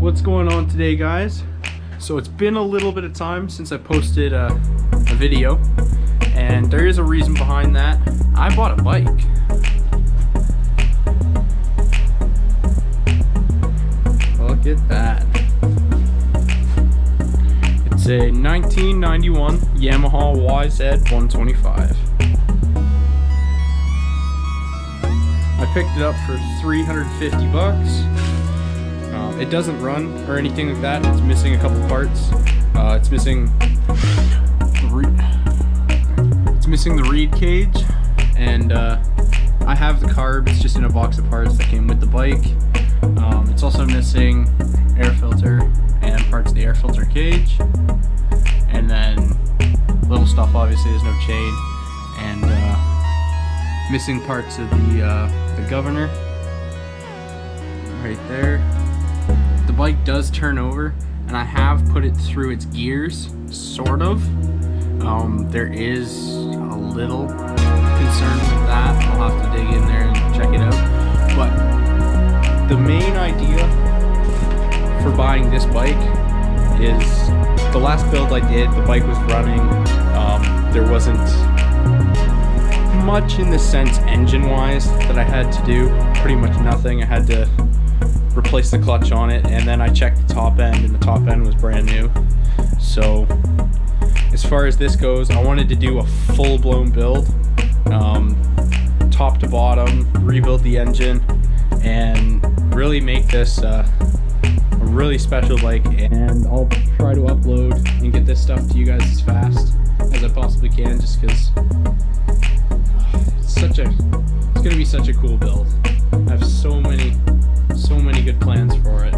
What's going on today, guys? So it's been a little bit of time since I posted a video, and there is a reason behind that. I bought a bike. Look at that. It's a 1991 Yamaha YZ125. I picked it up for 350 bucks. It doesn't run or anything like that. It's missing a couple parts. It's missing the reed cage, and I have the carb. It's just in a box of parts that came with the bike. It's also missing air filter and parts of the air filter cage, and then little stuff. Obviously, there's no chain, and missing parts of the governor right there. The bike does turn over, and I have put it through its gears, sort of. There is a little concern with that. I'll have to dig in there and check it out. But the main idea for buying this bike is the last build I did, the bike was running. There wasn't much in the sense engine-wise that I had to do. Pretty much nothing. I had to replace the clutch on it, and then I checked the top end, and the top end was brand new. So as far as this goes, I wanted to do a full-blown build, top to bottom, rebuild the engine, and really make this a really special bike. And I'll try to upload and get this stuff to you guys as fast as I possibly can, just because it's gonna be such a cool build. I have so many good plans for it.